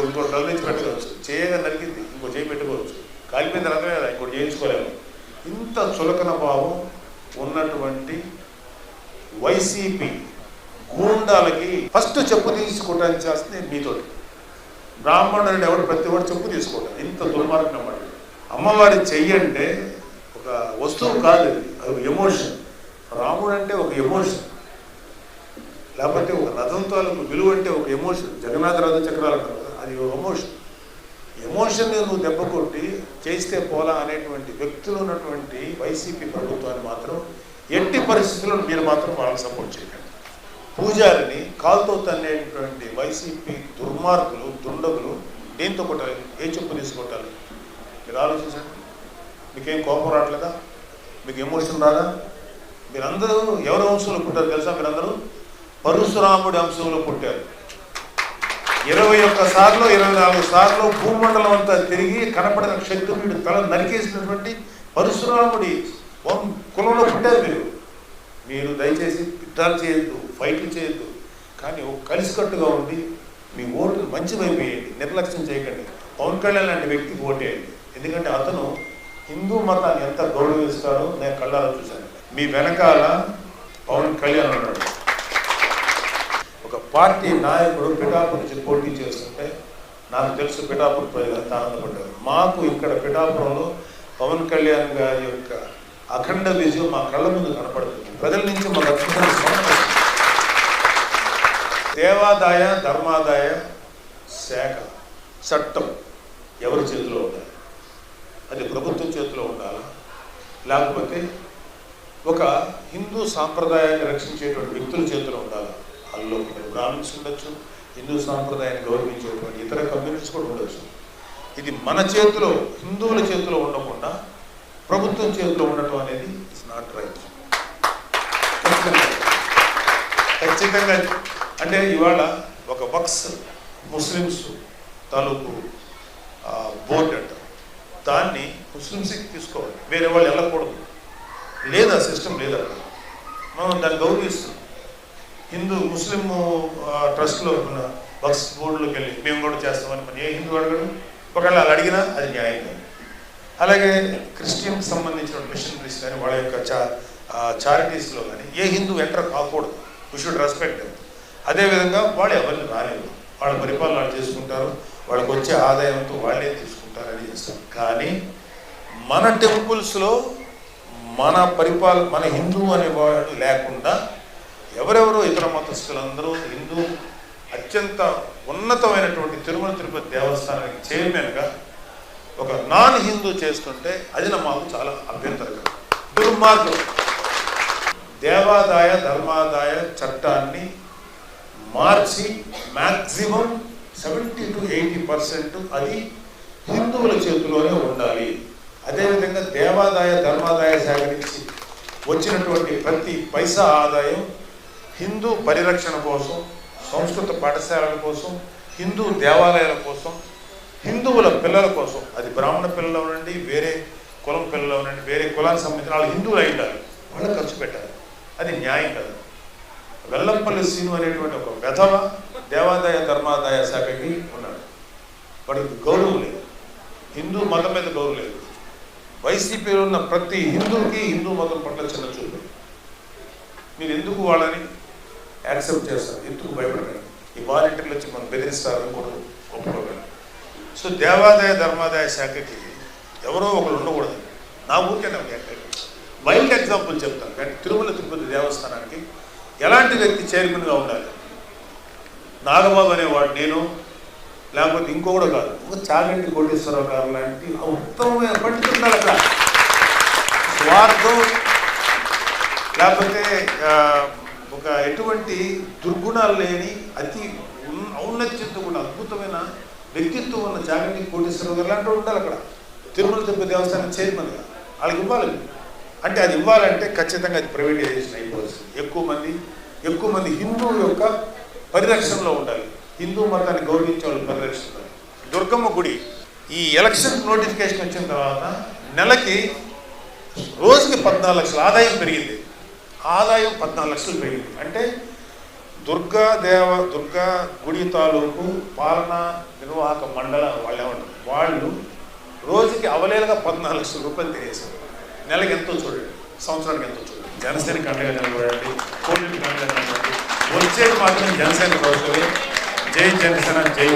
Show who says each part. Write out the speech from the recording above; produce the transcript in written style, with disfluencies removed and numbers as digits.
Speaker 1: ఇంకో డల్ నుంచి పెట్టుకోవచ్చు, చేయగా నరికింది ఇంకో చేయి పెట్టుకోవచ్చు, కాలిపోయిన తర్వాత ఇంకోటి చేయించుకోలేము. ఇంత చులకన భావం ఉన్నటువంటి వైసీపీ గూండాలకి ఫస్ట్ చెప్పు తీసుకోవడానికి చేస్తే మీతోటి. బ్రాహ్మణుడు ఎవరు ప్రతి ఒక్కరు చెప్పు తీసుకోవడం ఇంత దుర్మార్గం అన్నమాట. అమ్మవారి చెయ్యి అంటే ఒక వస్తువు కాదు, అది ఒక ఎమోషన్. రాముడు అంటే ఒక ఎమోషన్, లేకపోతే ఒక రథంతో విలువ అంటే ఒక ఎమోషన్. జగన్నాథ రథ చక్రాలు అంటారు కదా, అది ఒక ఎమోషన్. ఎమోషన్ నువ్వు దెబ్బ కొట్టి చేస్తే పోలా అనేటువంటి వ్యక్తులు ఉన్నటువంటి వైసీపీ ప్రభుత్వాన్ని మాత్రం ఎట్టి పరిస్థితుల్లో మీరు మాత్రం వాళ్ళకి సపోర్ట్ చేయకండి. పూజారిని కాలుతో తన్నేటువంటి వైసీపీ దుర్మార్గులు దుండగులు దేంతో కొట్టాలి? ఏ చెప్పు తీసుకొట్టాలి? మీరు ఆలోచించండి. మీకేం కోపం రావట్లేదా? మీకు ఎమోషన్ రాదా? మీరందరూ ఎవరి వంశంలో పుట్టారు తెలుసా? మీరందరూ పరశురాముడి అంశంలో పుట్టారు. 21 సార్లు 24 సార్లు భూమండలం అంతా తిరిగి కనపడిన క్షత్రియుడి తల నరికేసినటువంటి పరశురాముడి కులంలో పుట్టారు మీరు. దయచేసి యుద్ధాలు చేయొద్దు, ఫైట్లు చేయొద్దు, కానీ కలిసికట్టుగా ఉండి మీ ఓటు మంచి వైపు వేయండి, నిర్లక్ష్యం చేయకండి. పవన్ కళ్యాణ్ లాంటి వ్యక్తికి ఓటేయండి. ఎందుకంటే అతను హిందూ మతాన్ని ఎంత గౌరవిస్తాడో నేను కళ్ళారా చూశాను. మీ వెనకాల పవన్ కళ్యాణ్ ఉన్నాడు. ఒక పార్టీ నాయకుడు పిఠాపురం నుంచి పోటీ చేస్తుంటే నాకు తెలుసు పిఠాపురం ప్రజలు ఎంత ఆనందపడ్డారు. మాకు ఇక్కడ పిఠాపురంలో పవన్ కళ్యాణ్ గారి యొక్క అఖండ విజయం మా కళ్ళ ముందు కనపడుతుంది. ప్రజల నుంచి మాకు అత్యంత దేవాదాయ ధర్మాదాయ శాఖ చట్టం ఎవరి చేతిలో ఉండాలి? అది ప్రభుత్వం చేతిలో ఉండాలా? లేకపోతే ఒక హిందూ సాంప్రదాయాన్ని రక్షించేటువంటి వ్యక్తుల చేతిలో ఉండాలా? అందులో బ్రాహ్మిన్స్ ఉండొచ్చు, హిందూ సాంప్రదాయాన్ని గౌరవించేటువంటి ఇతర కమ్యూనిటీస్ కూడా ఉండొచ్చు. ఇది మన చేతిలో, హిందువుల చేతిలో ఉండకుండా ప్రభుత్వం చేతిలో ఉండటం అనేది ఇట్స్ నాట్ రైట్. ఖచ్చితంగా అంటే ఇవాళ ఒక వక్స్ ముస్లిమ్స్ తాలూకు బోర్డు అంటారు, దాన్ని ముస్లిమ్స్కి తీసుకోవాలి, వేరే వాళ్ళు వెళ్ళకూడదు. లేదా సిస్టమ్ లేదా, మనం దాన్ని గౌరవిస్తున్నాం. హిందూ ముస్లిం ట్రస్ట్లో ఉన్న వక్స్ బోర్డులోకి వెళ్ళి మేము కూడా చేస్తామని మన ఏ హిందూ అడగడు. ఒకవేళ వాళ్ళు అడిగినా అది న్యాయం కాదు. అలాగే క్రిస్టియన్కి సంబంధించిన మిషనరీస్ కానీ వాళ్ళ యొక్క చారిటీస్లో కానీ ఏ హిందూ ఎంటర్ కాకూడదు. We should respect them. అదేవిధంగా వాళ్ళు ఎవరిని రాలేదు, వాళ్ళ పరిపాలన వాళ్ళు చేసుకుంటారు, వాళ్ళకి వచ్చే ఆదాయంతో వాళ్ళే తీసుకుంటారని చేస్తారు. కానీ మన టెంపుల్స్లో మన హిందూ అనేవాడు లేకుండా ఎవరెవరో ఇతర మతస్థులందరూ హిందూ అత్యంత ఉన్నతమైనటువంటి తిరుమల తిరుపతి దేవస్థానానికి చైర్మన్గా ఒక నాన్ హిందూ చేస్తుంటే అది మాకు చాలా అభ్యంతరకరం, దుర్మార్గం. దేవాదాయ ధర్మాదాయ చట్టాన్ని మార్చి మ్యాక్సిమం 70 to 80% అది హిందువుల చేతిలోనే ఉండాలి. అదేవిధంగా దేవాదాయ ధర్మాదాయ శాఖ నుంచి వచ్చినటువంటి ప్రతి పైసా ఆదాయం హిందూ పరిరక్షణ కోసం, సంస్కృత పాఠశాలల కోసం, హిందూ దేవాలయాల కోసం, హిందువుల పిల్లల కోసం, అది బ్రాహ్మణ పిల్లలు ఉండండి, వేరే కులం పిల్లలు ఉండండి, వేరే కులానికి సంబంధించిన వాళ్ళు హిందువులు అయి ఉండాలి, వాళ్ళకి ఖర్చు పెట్టాలి. అది న్యాయం కదా. వెల్లంపల్లి సీను అనేటువంటి ఒక వెధవ దేవాదాయ ధర్మాదాయ శాఖకి ఉన్నాడు. వాడికి గౌరవం లేదు, హిందూ మతం మీద గౌరవం లేదు. వైసీపీలో ఉన్న ప్రతి హిందువుకి హిందూ మతం పట్ల చిన్న చూపు. మీరు ఎందుకు వాళ్ళని యాక్సెప్ట్ చేస్తారు? ఎందుకు భయపడకండి. ఈ వాలంటీర్లు వచ్చి మనం బెదిరిస్తారని కూడా ఒప్పుకోకండి. సో దేవాదాయ ధర్మాదాయ శాఖకి ఎవరో ఒకరు ఉండకూడదు. నా ఊరికే వైల్డ్ ఎగ్జాంపుల్ చెప్తాను. కానీ తిరుమల తిరుపతి దేవస్థానానికి ఎలాంటి వ్యక్తి చైర్మన్గా ఉండాలి? నాగబాబు అనేవాడు నేను, లేకపోతే ఇంకొకడు కాదు, ఒక చాగంటి కోటేశ్వరరావు గారు లాంటి ఉత్తమమైన పండితులు అక్కడ. స్వార్థం లేకపోతే ఒక ఎటువంటి దుర్గుణాలు లేని అతి ఔన్నత్యంతో కూడా అద్భుతమైన వ్యక్తిత్వం ఉన్న చాగంటి కోటేశ్వరరావు గారు లాంటి ఉండాలి అక్కడ తిరుమల తిరుపతి దేవస్థానం చైర్మన్గా. వాళ్ళకి ఇవ్వాలి. అంటే అది ఇవ్వాలంటే ఖచ్చితంగా అది ప్రైవేటైజేషన్ అయిపోతుంది. ఎక్కువ మంది హిందువుల యొక్క పరిరక్షణలో ఉండాలి, హిందూ మతాన్ని గౌరవించే వాళ్ళు పరిరక్షణ. దుర్గమ్మ గుడి ఈ ఎలక్షన్ నోటిఫికేషన్ వచ్చిన తర్వాత నెలకి రోజుకి 14 లక్షల ఆదాయం పెరిగింది. ఆదాయం 14 లక్షలు పెరిగింది. అంటే దుర్గా గుడి తాలూకు పాలనా నిర్వాహక మండల వాళ్ళు ఏమంటారు, వాళ్ళు రోజుకి అవలేలుగా 14 లక్షల రూపాయలు తినేసారు. నెలకి ఎంతో చూడండి, సంవత్సరానికి ఎంతో చూడండి. జనసేనకి అండగా నిలబడండి, కోవిడ్కి అండగా నిలబడండి. వచ్చేది మాత్రం జనసేన రోజులే. జై జనసేన, జై